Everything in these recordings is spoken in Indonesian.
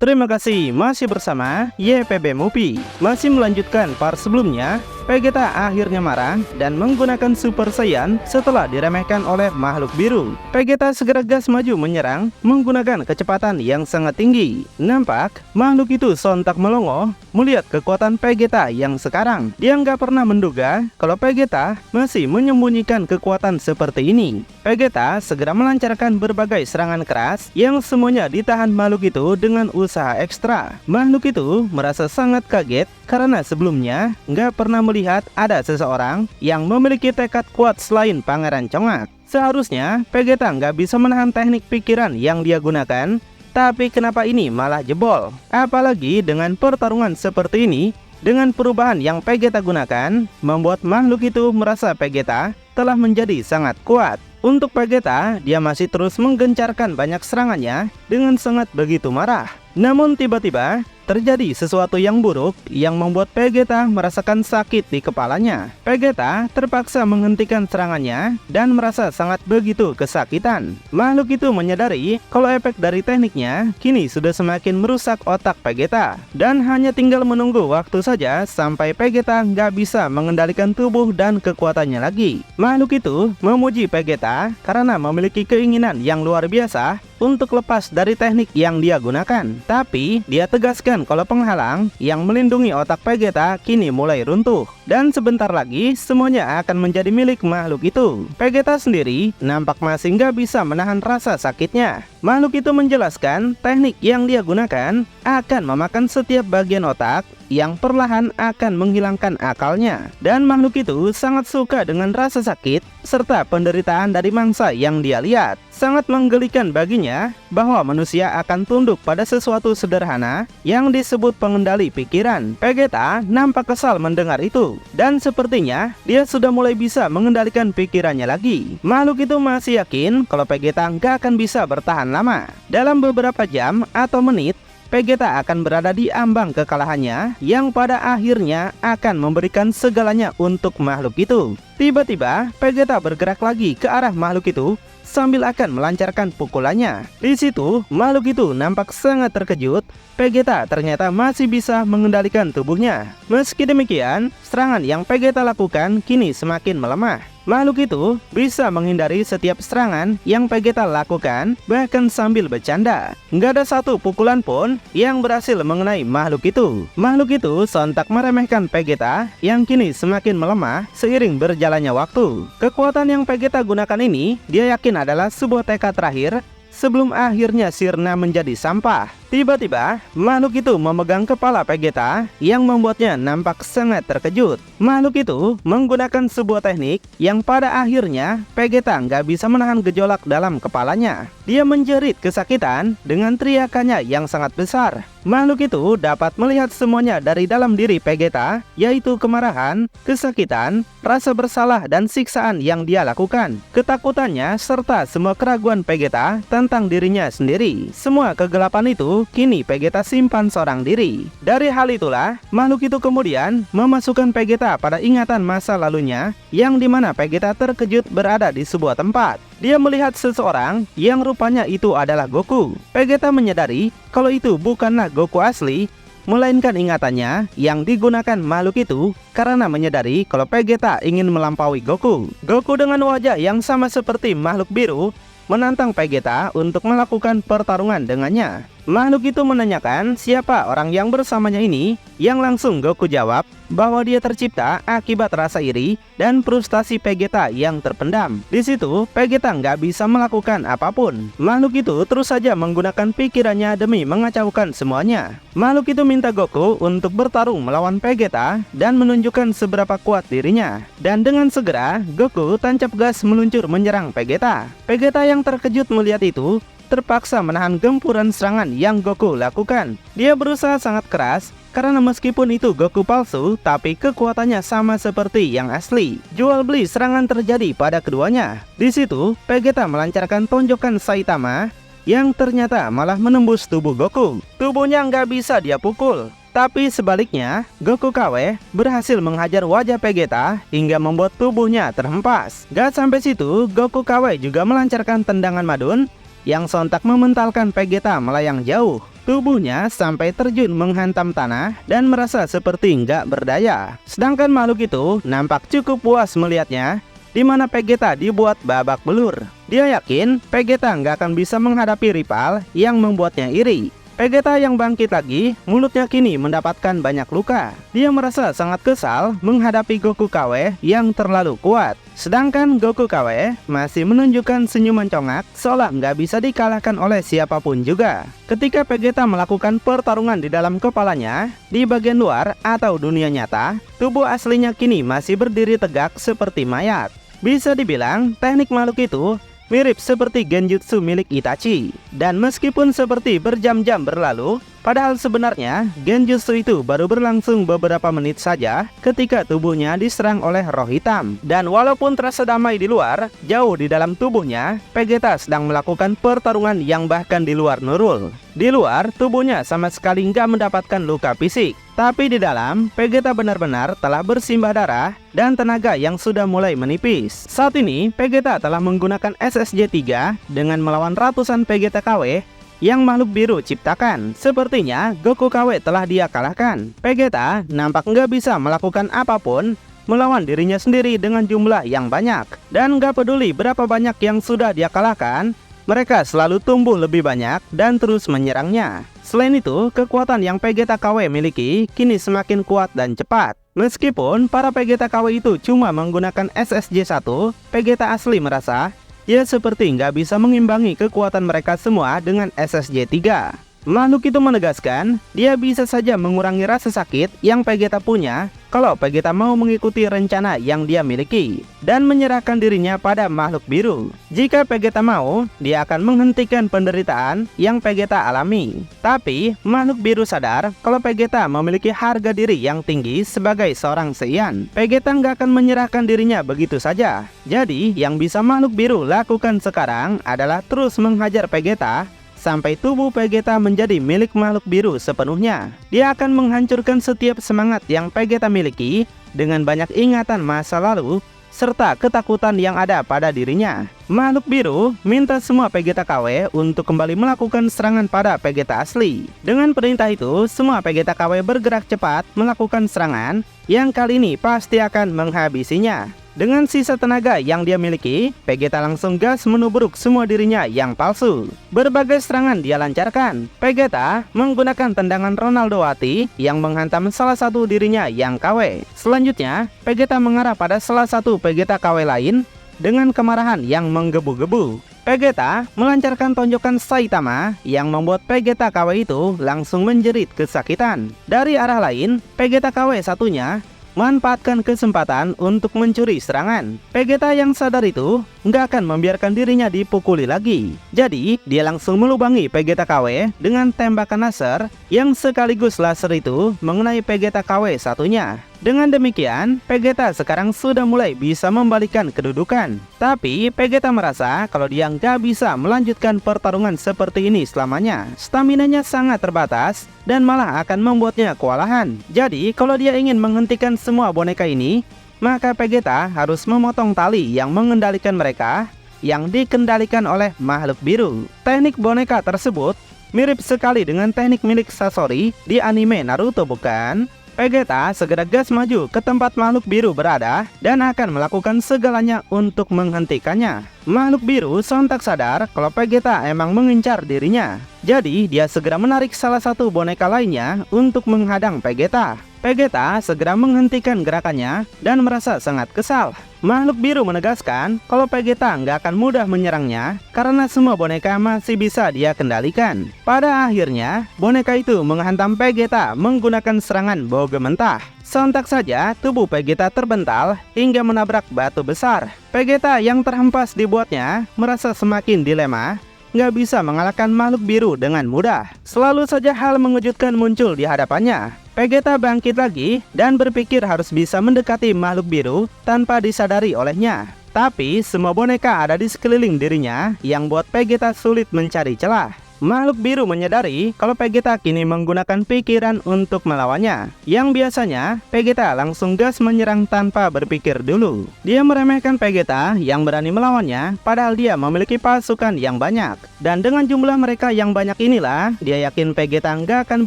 Terima kasih masih bersama YPB Movie. Masih melanjutkan part sebelumnya, Vegeta akhirnya marah dan menggunakan Super Saiyan setelah diremehkan oleh makhluk biru. Vegeta segera gas maju menyerang menggunakan kecepatan yang sangat tinggi. Nampak makhluk itu sontak melongo melihat kekuatan Vegeta yang sekarang. Dia nggak pernah menduga kalau Vegeta masih menyembunyikan kekuatan seperti ini. Vegeta segera melancarkan berbagai serangan keras yang semuanya ditahan makhluk itu dengan usaha ekstra. Makhluk itu merasa sangat kaget karena sebelumnya nggak pernah melihat ada seseorang yang memiliki tekad kuat selain Pangeran Congak. Seharusnya Vegeta nggak bisa menahan teknik pikiran yang dia gunakan, tapi kenapa ini malah jebol? Apalagi dengan pertarungan seperti ini, dengan perubahan yang Vegeta gunakan, membuat makhluk itu merasa Vegeta telah menjadi sangat kuat. Untuk Vegeta, dia masih terus menggencarkan banyak serangannya dengan sangat begitu marah. Namun tiba-tiba terjadi sesuatu yang buruk yang membuat Vegeta merasakan sakit di kepalanya. Vegeta terpaksa menghentikan serangannya dan merasa sangat begitu kesakitan. Makhluk itu menyadari kalau efek dari tekniknya kini sudah semakin merusak otak Vegeta, dan hanya tinggal menunggu waktu saja sampai Vegeta nggak bisa mengendalikan tubuh dan kekuatannya lagi. Makhluk itu memuji Vegeta karena memiliki keinginan yang luar biasa untuk lepas dari teknik yang dia gunakan. Tapi dia tegaskan kalau penghalang yang melindungi otak Vegeta kini mulai runtuh, dan sebentar lagi semuanya akan menjadi milik makhluk itu. Vegeta sendiri nampak masih nggak bisa menahan rasa sakitnya. Makhluk itu menjelaskan teknik yang dia gunakan akan memakan setiap bagian otak yang perlahan akan menghilangkan akalnya. Dan makhluk itu sangat suka dengan rasa sakit serta penderitaan dari mangsa yang dia lihat. Sangat menggelikan baginya bahwa manusia akan tunduk pada sesuatu sederhana yang disebut pengendali pikiran. Vegeta nampak kesal mendengar itu, dan sepertinya dia sudah mulai bisa mengendalikan pikirannya lagi. Makhluk itu masih yakin kalau Vegeta nggak akan bisa bertahan lama. Dalam beberapa jam atau menit, Vegeta akan berada di ambang kekalahannya yang pada akhirnya akan memberikan segalanya untuk makhluk itu. Tiba-tiba Vegeta bergerak lagi ke arah makhluk itu sambil akan melancarkan pukulannya. Di situ makhluk itu nampak sangat terkejut. Vegeta ternyata masih bisa mengendalikan tubuhnya. Meski demikian, serangan yang Vegeta lakukan kini semakin melemah. Makhluk itu bisa menghindari setiap serangan yang Vegeta lakukan, bahkan sambil bercanda. Nggak ada satu pukulan pun yang berhasil mengenai makhluk itu. Makhluk itu sontak meremehkan Vegeta yang kini semakin melemah seiring berjalannya waktu. Kekuatan yang Vegeta gunakan ini dia yakin adalah sebuah tekad terakhir sebelum akhirnya sirna menjadi sampah. Tiba-tiba makhluk itu memegang kepala Vegeta yang membuatnya nampak sangat terkejut. Makhluk itu menggunakan sebuah teknik yang pada akhirnya Vegeta nggak bisa menahan gejolak dalam kepalanya. Dia menjerit kesakitan dengan teriakannya yang sangat besar. Makhluk itu dapat melihat semuanya dari dalam diri Vegeta, yaitu kemarahan, kesakitan, rasa bersalah, dan siksaan yang dia lakukan. Ketakutannya serta semua keraguan Vegeta tentang dirinya sendiri. Semua kegelapan itu kini Vegeta simpan seorang diri. Dari hal itulah makhluk itu kemudian memasukkan Vegeta pada ingatan masa lalunya, yang dimana Vegeta terkejut berada di sebuah tempat. Dia melihat seseorang yang rupanya itu adalah Goku. Vegeta menyadari kalau itu bukanlah Goku asli, melainkan ingatannya yang digunakan makhluk itu karena menyadari kalau Vegeta ingin melampaui Goku. Goku dengan wajah yang sama seperti makhluk biru menantang Vegeta untuk melakukan pertarungan dengannya. Makhluk itu menanyakan siapa orang yang bersamanya ini, yang langsung Goku jawab bahwa dia tercipta akibat rasa iri dan frustasi Vegeta yang terpendam. Di situ Vegeta nggak bisa melakukan apapun. Makhluk itu terus saja menggunakan pikirannya demi mengacaukan semuanya. Makhluk itu minta Goku untuk bertarung melawan Vegeta dan menunjukkan seberapa kuat dirinya. Dan dengan segera Goku tancap gas meluncur menyerang Vegeta. Vegeta yang terkejut melihat itu terpaksa menahan gempuran serangan yang Goku lakukan. Dia berusaha sangat keras karena meskipun itu Goku palsu, tapi kekuatannya sama seperti yang asli. Jual beli serangan terjadi pada keduanya. Di situ Vegeta melancarkan tonjokan Saitama yang ternyata malah menembus tubuh Goku. Tubuhnya nggak bisa dia pukul. Tapi sebaliknya, Goku KW berhasil menghajar wajah Vegeta hingga membuat tubuhnya terhempas. Gak sampai situ, Goku KW juga melancarkan tendangan madun yang sontak mementalkan Vegeta melayang jauh. tubuhnya sampai terjun menghantam tanah dan merasa seperti nggak berdaya. Sedangkan makhluk itu nampak cukup puas melihatnya, di mana Vegeta dibuat babak belur. Dia yakin Vegeta nggak akan bisa menghadapi rival yang membuatnya iri. Vegeta yang bangkit lagi, mulutnya kini mendapatkan banyak luka. Dia merasa sangat kesal menghadapi Goku KW yang terlalu kuat. Sedangkan Goku KW masih menunjukkan senyuman congak seolah nggak bisa dikalahkan oleh siapapun juga. Ketika Vegeta melakukan pertarungan di dalam kepalanya, di bagian luar atau dunia nyata, tubuh aslinya kini masih berdiri tegak seperti mayat. Bisa dibilang teknik makhluk itu mirip seperti genjutsu milik Itachi. Dan meskipun seperti berjam-jam berlalu, padahal sebenarnya genjutsu itu baru berlangsung beberapa menit saja ketika tubuhnya diserang oleh roh hitam. Dan walaupun terasa damai di luar, jauh di dalam tubuhnya, Vegeta sedang melakukan pertarungan yang bahkan di luar Nurul. Di luar, tubuhnya sama sekali nggak mendapatkan luka fisik. Tapi di dalam, Vegeta benar-benar telah bersimbah darah dan tenaga yang sudah mulai menipis. Saat ini, Vegeta telah menggunakan SSJ-3 dengan melawan ratusan Vegeta KW yang makhluk biru ciptakan. Sepertinya Goku KW telah dia kalahkan. Vegeta nampak nggak bisa melakukan apapun melawan dirinya sendiri dengan jumlah yang banyak. Dan nggak peduli berapa banyak yang sudah dia kalahkan, mereka selalu tumbuh lebih banyak dan terus menyerangnya. Selain itu, kekuatan yang Vegeta KW miliki kini semakin kuat dan cepat. Meskipun para Vegeta KW itu cuma menggunakan SSJ-1, Vegeta asli merasa ya seperti nggak bisa mengimbangi kekuatan mereka semua dengan SSJ-3. Makhluk itu menegaskan dia bisa saja mengurangi rasa sakit yang Vegeta punya kalau Vegeta mau mengikuti rencana yang dia miliki dan menyerahkan dirinya pada makhluk biru. Jika Vegeta mau, dia akan menghentikan penderitaan yang Vegeta alami. Tapi makhluk biru sadar kalau Vegeta memiliki harga diri yang tinggi sebagai seorang Saiyan. Vegeta nggak akan menyerahkan dirinya begitu saja. Jadi yang bisa makhluk biru lakukan sekarang adalah terus menghajar Vegeta sampai tubuh Vegeta menjadi milik makhluk biru sepenuhnya. Dia akan menghancurkan setiap semangat yang Vegeta miliki dengan banyak ingatan masa lalu serta ketakutan yang ada pada dirinya. Makhluk biru minta semua Vegeta KW untuk kembali melakukan serangan pada Vegeta asli. Dengan perintah itu, semua Vegeta KW bergerak cepat melakukan serangan yang kali ini pasti akan menghabisinya. Dengan sisa tenaga yang dia miliki, Vegeta langsung gas menubruk semua dirinya yang palsu. Berbagai serangan dia lancarkan. Vegeta menggunakan tendangan Ronaldo Wati yang menghantam salah satu dirinya yang KW. Selanjutnya, Vegeta mengarah pada salah satu Vegeta KW lain dengan kemarahan yang menggebu-gebu. Vegeta melancarkan tonjokan Saitama yang membuat Vegeta KW itu langsung menjerit kesakitan. Dari arah lain, Vegeta KW satunya manfaatkan kesempatan untuk mencuri serangan. Vegeta yang sadar itu nggak akan membiarkan dirinya dipukuli lagi. Jadi dia langsung melubangi Vegeta KW dengan tembakan laser yang sekaligus laser itu mengenai Vegeta KW satunya. Dengan demikian, Vegeta sekarang sudah mulai bisa membalikkan kedudukan. Tapi Vegeta merasa kalau dia nggak bisa melanjutkan pertarungan seperti ini selamanya. Staminanya sangat terbatas dan malah akan membuatnya kewalahan. Jadi kalau dia ingin menghentikan semua boneka ini, maka Vegeta harus memotong tali yang mengendalikan mereka yang dikendalikan oleh makhluk biru. Teknik boneka tersebut mirip sekali dengan teknik milik Sasori di anime Naruto, bukan? Vegeta segera gas maju ke tempat makhluk biru berada dan akan melakukan segalanya untuk menghentikannya. Makhluk biru sontak sadar kalau Vegeta emang mengincar dirinya. Jadi dia segera menarik salah satu boneka lainnya untuk menghadang Vegeta. Vegeta segera menghentikan gerakannya dan merasa sangat kesal. Makhluk biru menegaskan kalau Vegeta nggak akan mudah menyerangnya karena semua boneka masih bisa dia kendalikan. Pada akhirnya, boneka itu menghantam Vegeta menggunakan serangan boga mentah. Sontak saja tubuh Vegeta terbental hingga menabrak batu besar. Vegeta yang terhempas dibuatnya merasa semakin dilema, nggak bisa mengalahkan makhluk biru dengan mudah. Selalu saja hal mengejutkan muncul di hadapannya. Vegeta bangkit lagi dan berpikir harus bisa mendekati makhluk biru tanpa disadari olehnya. Tapi semua boneka ada di sekeliling dirinya yang buat Vegeta sulit mencari celah. Makhluk biru menyadari kalau Vegeta kini menggunakan pikiran untuk melawannya. Yang biasanya, Vegeta langsung gas menyerang tanpa berpikir dulu. Dia meremehkan Vegeta yang berani melawannya, padahal dia memiliki pasukan yang banyak. Dan dengan jumlah mereka yang banyak inilah, dia yakin Vegeta nggak akan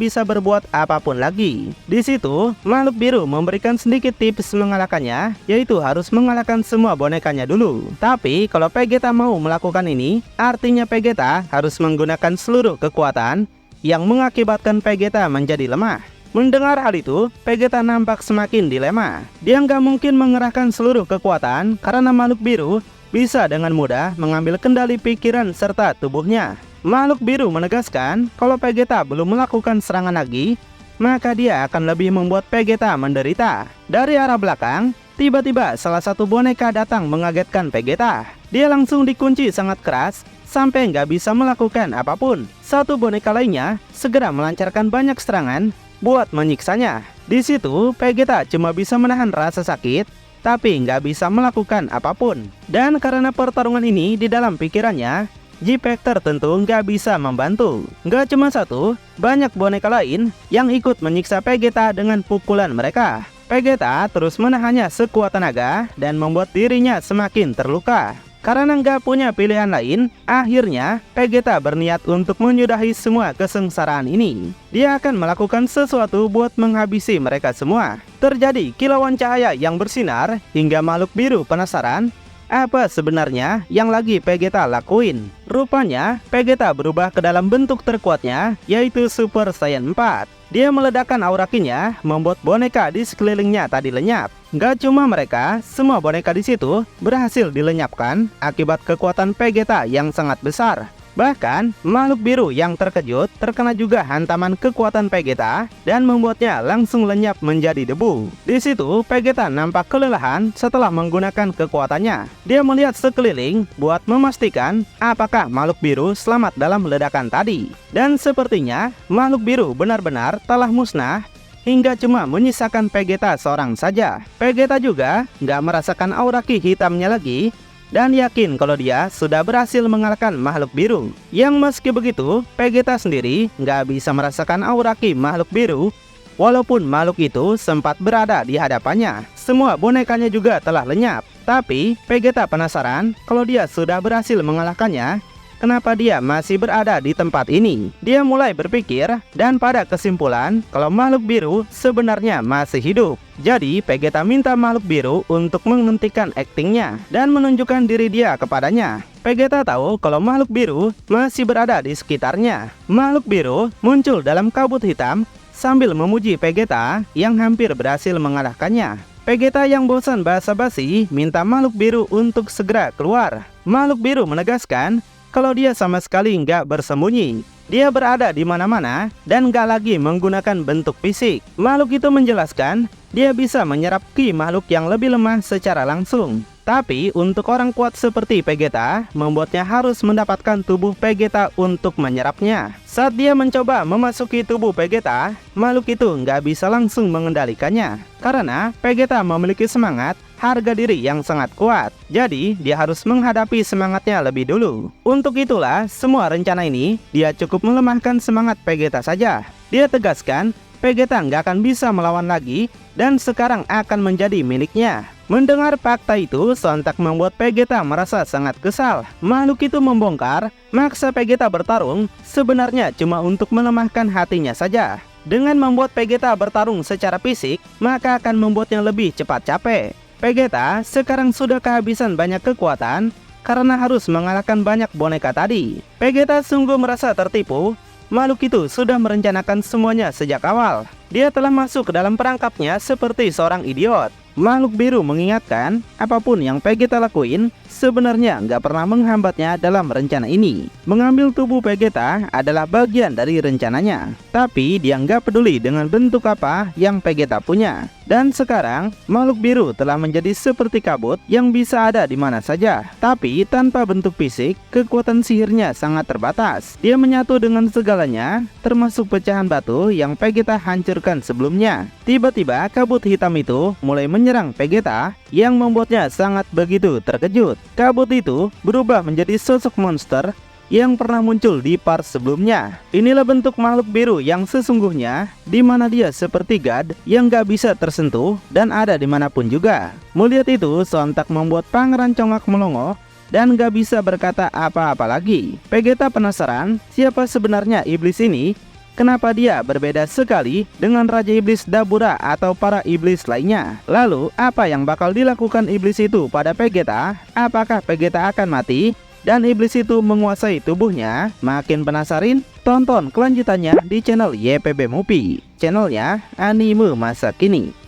bisa berbuat apapun lagi. Di situ, makhluk biru memberikan sedikit tips mengalahkannya, yaitu harus mengalahkan semua bonekanya dulu. Tapi kalau Vegeta mau melakukan ini, artinya Vegeta harus menggunakan seluruh kekuatan yang mengakibatkan Vegeta menjadi lemah. Mendengar hal itu, Vegeta nampak semakin dilema. Dia nggak mungkin mengerahkan seluruh kekuatan karena makhluk biru bisa dengan mudah mengambil kendali pikiran serta tubuhnya. Makhluk biru menegaskan kalau Vegeta belum melakukan serangan lagi, maka dia akan lebih membuat Vegeta menderita. Dari arah belakang, tiba-tiba salah satu boneka datang mengagetkan Vegeta. Dia langsung dikunci sangat keras sampai nggak bisa melakukan apapun. Satu boneka lainnya segera melancarkan banyak serangan buat menyiksanya. Di situ Vegeta cuma bisa menahan rasa sakit, tapi nggak bisa melakukan apapun. Dan karena pertarungan ini di dalam pikirannya, G-Factor tentu nggak bisa membantu. Nggak cuma satu, banyak boneka lain yang ikut menyiksa Vegeta dengan pukulan mereka. Vegeta terus menahannya sekuat tenaga dan membuat dirinya semakin terluka. Karena nggak punya pilihan lain, akhirnya Vegeta berniat untuk menyudahi semua kesengsaraan ini. Dia akan melakukan sesuatu buat menghabisi mereka semua. Terjadi kilauan cahaya yang bersinar hingga makhluk biru penasaran apa sebenarnya yang lagi Vegeta lakuin. Rupanya Vegeta berubah ke dalam bentuk terkuatnya, yaitu Super Saiyan 4. Dia meledakkan aura kinya, membuat boneka di sekelilingnya tadi lenyap. Gak cuma mereka, semua boneka di situ berhasil dilenyapkan akibat kekuatan Vegeta yang sangat besar. Bahkan, makhluk biru yang terkejut terkena juga hantaman kekuatan Vegeta dan membuatnya langsung lenyap menjadi debu. Di situ, Vegeta nampak kelelahan setelah menggunakan kekuatannya. Dia melihat sekeliling buat memastikan apakah makhluk biru selamat dalam ledakan tadi. Dan sepertinya, makhluk biru benar-benar telah musnah hingga cuma menyisakan Vegeta seorang saja. Vegeta juga nggak merasakan aura ki hitamnya lagi, dan yakin kalau dia sudah berhasil mengalahkan makhluk biru. Yang meski begitu, Vegeta sendiri nggak bisa merasakan aura ki makhluk biru, walaupun makhluk itu sempat berada di hadapannya. Semua bonekanya juga telah lenyap. Tapi Vegeta penasaran kalau dia sudah berhasil mengalahkannya, kenapa dia masih berada di tempat ini. Dia mulai berpikir dan pada kesimpulan kalau makhluk biru sebenarnya masih hidup. Jadi Vegeta minta makhluk biru untuk menghentikan aktingnya dan menunjukkan diri dia kepadanya. Vegeta tahu kalau makhluk biru masih berada di sekitarnya. Makhluk biru muncul dalam kabut hitam sambil memuji Vegeta yang hampir berhasil mengalahkannya. Vegeta yang bosan basa-basi minta makhluk biru untuk segera keluar. Makhluk biru menegaskan kalau dia sama sekali nggak bersembunyi. Dia berada di mana-mana dan nggak lagi menggunakan bentuk fisik. Makhluk itu menjelaskan dia bisa menyerap ki makhluk yang lebih lemah secara langsung. Tapi untuk orang kuat seperti Vegeta, membuatnya harus mendapatkan tubuh Vegeta untuk menyerapnya. Saat dia mencoba memasuki tubuh Vegeta, makhluk itu nggak bisa langsung mengendalikannya. Karena Vegeta memiliki semangat harga diri yang sangat kuat. Jadi dia harus menghadapi semangatnya lebih dulu. Untuk itulah semua rencana ini dia cukup melemahkan semangat Vegeta saja. Dia tegaskan Vegeta nggak akan bisa melawan lagi dan sekarang akan menjadi miliknya. Mendengar fakta itu sontak membuat Vegeta merasa sangat kesal. Makhluk itu membongkar maksa Vegeta bertarung sebenarnya cuma untuk melemahkan hatinya saja. Dengan membuat Vegeta bertarung secara fisik, maka akan membuatnya lebih cepat capek. Vegeta sekarang sudah kehabisan banyak kekuatan karena harus mengalahkan banyak boneka tadi. Vegeta sungguh merasa tertipu. Makhluk itu sudah merencanakan semuanya sejak awal. Dia telah masuk ke dalam perangkapnya seperti seorang idiot. Makhluk biru mengingatkan, apapun yang Vegeta lakuin sebenarnya nggak pernah menghambatnya dalam rencana ini. Mengambil tubuh Vegeta adalah bagian dari rencananya. Tapi dia nggak peduli dengan bentuk apa yang Vegeta punya. Dan sekarang, makhluk biru telah menjadi seperti kabut yang bisa ada di mana saja. Tapi tanpa bentuk fisik, kekuatan sihirnya sangat terbatas. Dia menyatu dengan segalanya, termasuk pecahan batu yang Vegeta hancurkan sebelumnya. Tiba-tiba kabut hitam itu mulai menyerang Vegeta yang membuatnya sangat begitu terkejut. Kabut itu berubah menjadi sosok monster yang pernah muncul di part sebelumnya. Inilah bentuk makhluk biru yang sesungguhnya, di mana dia seperti God yang gak bisa tersentuh dan ada dimanapun juga. Melihat itu sontak membuat Pangeran Congak melongo dan gak bisa berkata apa-apa lagi. Vegeta penasaran siapa sebenarnya iblis ini. Kenapa dia berbeda sekali dengan Raja Iblis Dabura atau para iblis lainnya? Lalu, apa yang bakal dilakukan iblis itu pada Vegeta? Apakah Vegeta akan mati dan iblis itu menguasai tubuhnya? Makin penasaran? Tonton kelanjutannya di channel YPB Movie, channelnya anime masa kini.